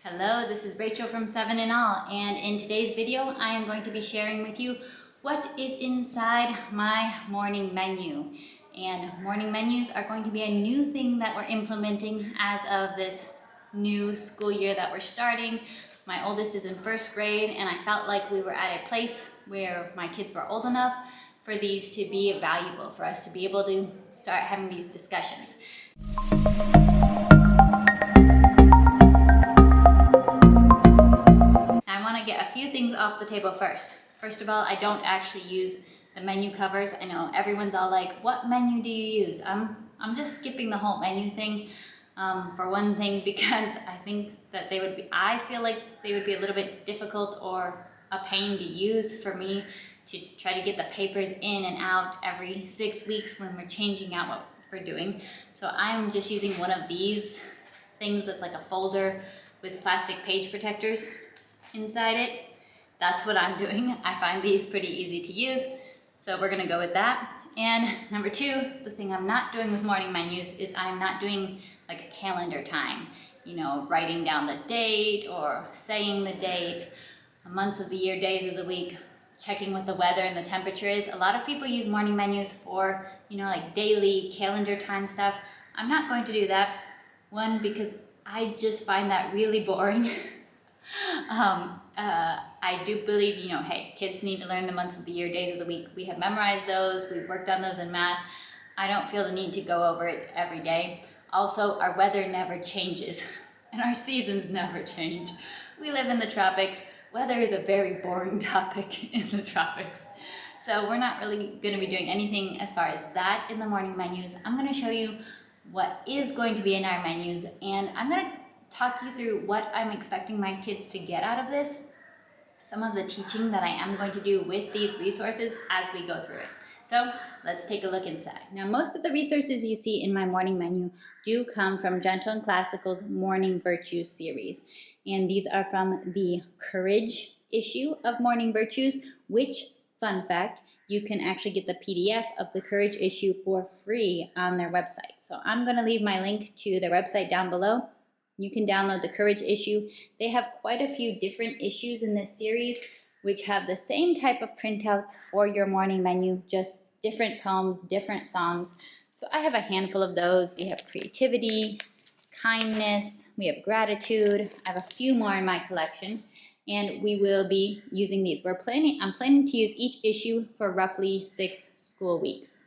Hello, this is Rachel from 7 in All, and in today's video I am going to be sharing with you what is inside my morning menu. And morning menus are going to be a new thing that we're implementing as of this new school year that we're starting. My oldest is in first grade, and I felt like we were at a place where my kids were old enough for these to be valuable, for us to be able to start having these discussions. Get a few things off the table first. First of all, I don't actually use the menu covers. I know everyone's all like, what menu do you use? I'm just skipping the whole menu thing, for one thing, because I think that I feel like they would be a little bit difficult or a pain to use for me to try to get the papers in and out every 6 weeks when we're changing out what we're doing. So I'm just using one of these things that's like a folder with plastic page protectors inside it. That's what I'm doing. I find these pretty easy to use, so we're gonna go with that. And number two, the thing I'm not doing with morning menus is I'm not doing like a calendar time, writing down the date or saying the date, months of the year, days of the week, checking what the weather and the temperature is. A lot of people use morning menus for, like daily calendar time stuff. I'm not going to do that. One, because I just find that really boring. I do believe, hey, kids need to learn the months of the year, days of the week. We have memorized those. We've worked on those in math. I don't feel the need to go over it every day. Also, our weather never changes and our seasons never change. We live in the tropics. Weather is a very boring topic in the tropics. So we're not really going to be doing anything as far as that in the morning menus. I'm going to show you what is going to be in our menus, and I'm going to talk you through what I'm expecting my kids to get out of this, some of the teaching that I am going to do with these resources as we go through it. So let's take a look inside. Now, most of the resources you see in my morning menu do come from Gentle and Classical's Morning Virtues series. And these are from the Courage issue of Morning Virtues, which, fun fact, you can actually get the PDF of the Courage issue for free on their website. So I'm going to leave my link to their website down below. You can download the Courage issue. They have quite a few different issues in this series, which have the same type of printouts for your morning menu, just different poems, different songs. So I have a handful of those. We have creativity, kindness, we have gratitude. I have a few more in my collection, and we will be using these. I'm planning to use each issue for roughly 6 school weeks.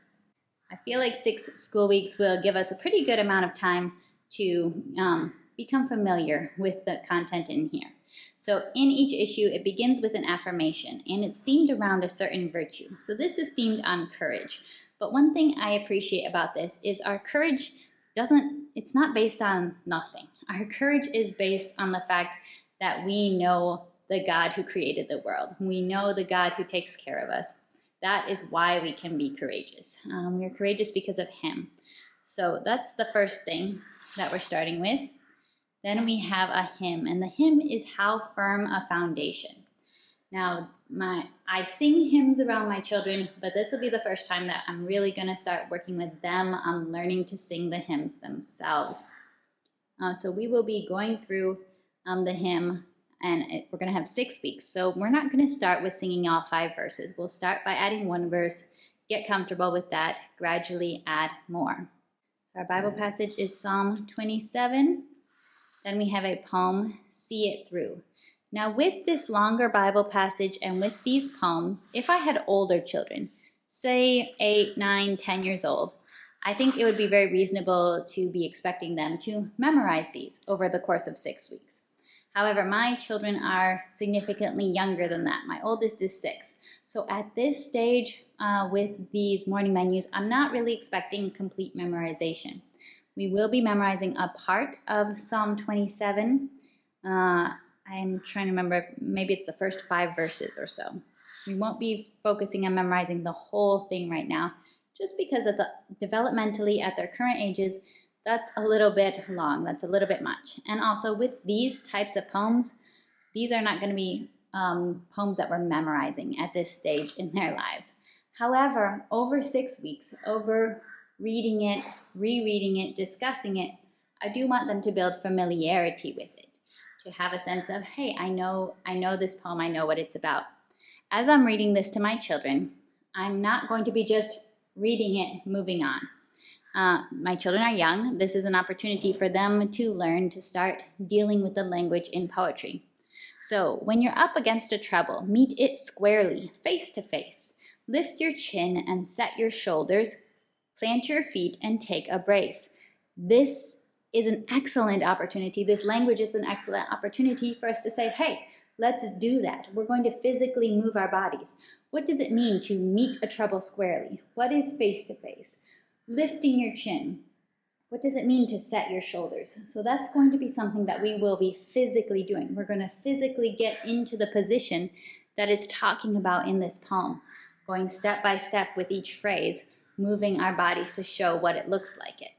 I feel like 6 school weeks will give us a pretty good amount of time to become familiar with the content in here. So in each issue, it begins with an affirmation, and it's themed around a certain virtue. So this is themed on courage. But one thing I appreciate about this is our courage it's not based on nothing. Our courage is based on the fact that we know the God who created the world. We know the God who takes care of us. That is why we can be courageous. We're courageous because of Him. So that's the first thing that we're starting with. Then we have a hymn, and the hymn is How Firm a Foundation. Now, I sing hymns around my children, but this will be the first time that I'm really going to start working with them on learning to sing the hymns themselves. So we will be going through the hymn, and we're going to have 6 weeks. So we're not going to start with singing all 5 verses. We'll start by adding 1 verse, get comfortable with that, gradually add more. Our Bible passage is Psalm 27. Then we have a poem, See It Through. Now, with this longer Bible passage and with these poems, if I had older children, say 8, 9, 10 years old, I think it would be very reasonable to be expecting them to memorize these over the course of 6 weeks. However, my children are significantly younger than that. My oldest is 6. So at this stage with these morning menus, I'm not really expecting complete memorization. We will be memorizing a part of Psalm 27. I'm trying to remember if maybe it's the first 5 verses or so. We won't be focusing on memorizing the whole thing right now, just because it's developmentally at their current ages, that's a little bit long, that's a little bit much. And also with these types of poems, these are not going to be poems that we're memorizing at this stage in their lives. However, over 6 weeks, over reading it, rereading it, discussing it, I do want them to build familiarity with it, to have a sense of, hey, I know this poem, I know what it's about. As I'm reading this to my children, I'm not going to be just reading it, moving on. My children are young. This is an opportunity for them to learn to start dealing with the language in poetry. So when you're up against a trouble, meet it squarely, face to face. Lift your chin and set your shoulders. Plant your feet and take a brace. This is an excellent opportunity. This language is an excellent opportunity for us to say, hey, let's do that. We're going to physically move our bodies. What does it mean to meet a trouble squarely? What is face to face? Lifting your chin. What does it mean to set your shoulders? So that's going to be something that we will be physically doing. We're going to physically get into the position that it's talking about in this poem, going step by step with each phrase, moving our bodies to show what it looks like it.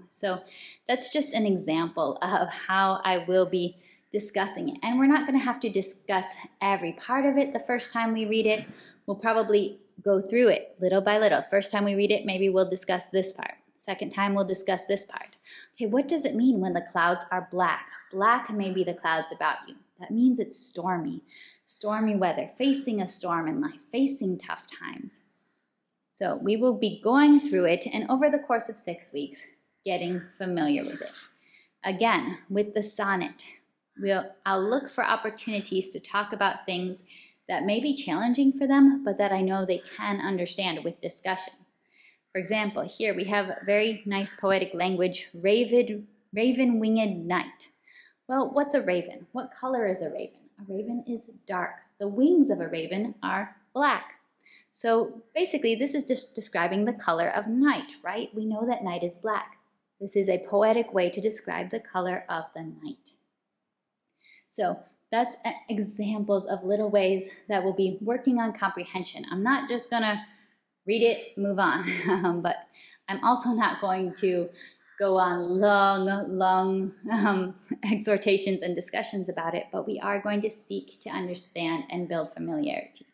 So that's just an example of how I will be discussing it. And we're not going to have to discuss every part of it the first time we read it. We'll probably go through it little by little. First time we read it, maybe we'll discuss this part. Second time, we'll discuss this part. Okay, what does it mean when the clouds are black? Black may be the clouds about you. That means it's stormy. Stormy weather, facing a storm in life, facing tough times. So we will be going through it, and over the course of 6 weeks, getting familiar with it. Again, with the sonnet, I'll look for opportunities to talk about things that may be challenging for them, but that I know they can understand with discussion. For example, here we have very nice poetic language, raven-winged night. Well, what's a raven? What color is a raven? A raven is dark. The wings of a raven are black. So basically, this is just describing the color of night, right? We know that night is black. This is a poetic way to describe the color of the night. So that's examples of little ways that we'll be working on comprehension. I'm not just gonna read it, move on, but I'm also not going to go on long exhortations and discussions about it, but we are going to seek to understand and build familiarity.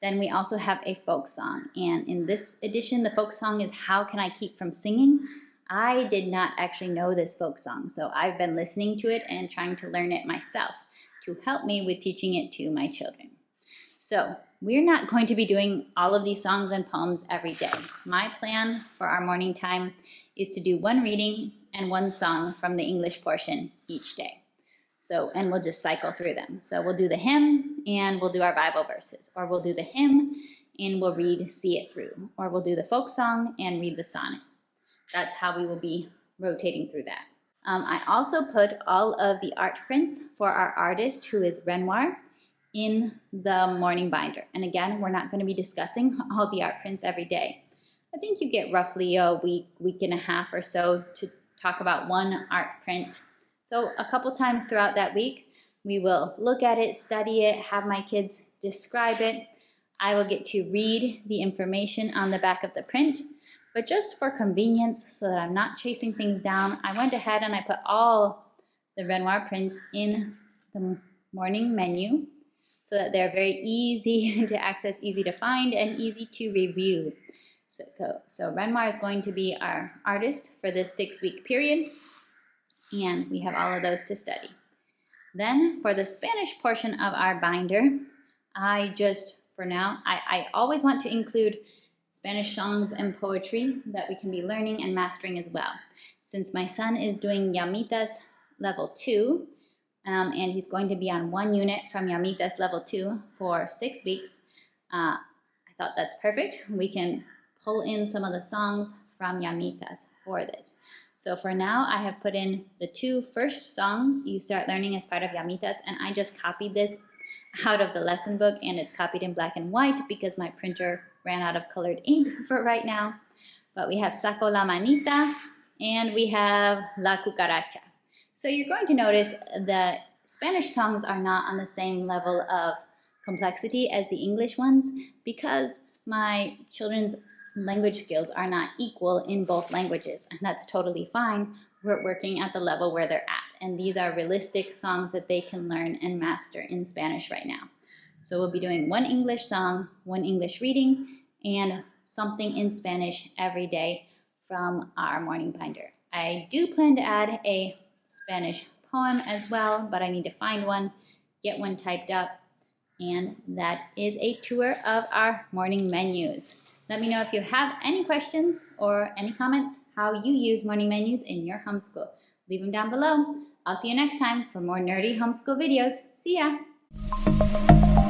Then we also have a folk song, and in this edition, the folk song is How Can I Keep From Singing? I did not actually know this folk song, so I've been listening to it and trying to learn it myself to help me with teaching it to my children. So we're not going to be doing all of these songs and poems every day. My plan for our morning time is to do one reading and one song from the English portion each day. So, and we'll just cycle through them. So we'll do the hymn and we'll do our Bible verses, or we'll do the hymn and we'll see it through, or we'll do the folk song and read the sonnet. That's how we will be rotating through that. I also put all of the art prints for our artist, who is Renoir, in the morning binder. And again, we're not going to be discussing all the art prints every day. I think you get roughly a week and a half or so to talk about one art print. So a couple times throughout that week, we will look at it, study it, have my kids describe it. I will get to read the information on the back of the print. But just for convenience, so that I'm not chasing things down, I went ahead and I put all the Renoir prints in the morning menu so that they're very easy to access, easy to find, and easy to review. So Renoir is going to be our artist for this 6-week period, and we have all of those to study. Then for the Spanish portion of our binder, for now, I always want to include Spanish songs and poetry that we can be learning and mastering as well. Since my son is doing Llamitas level 2, and he's going to be on one unit from Llamitas level 2 for 6 weeks, I thought that's perfect. We can pull in some of the songs from Llamitas for this. So for now, I have put in the 2 first songs you start learning as part of Llamitas, and I just copied this out of the lesson book, and it's copied in black and white because my printer ran out of colored ink for right now. But we have Saco la Manita and we have La Cucaracha. So you're going to notice the Spanish songs are not on the same level of complexity as the English ones because my children's language skills are not equal in both languages, and that's totally fine. We're working at the level where they're at, and these are realistic songs that they can learn and master in Spanish right now. So we'll be doing one English song, one English reading, and something in Spanish every day from our morning binder. I do plan to add a Spanish poem as well, but I need to find one, get one typed up, and that is a tour of our morning menus. Let me know if you have any questions or any comments how you use morning menus in your homeschool. Leave them down below. I'll see you next time for more nerdy homeschool videos. See ya!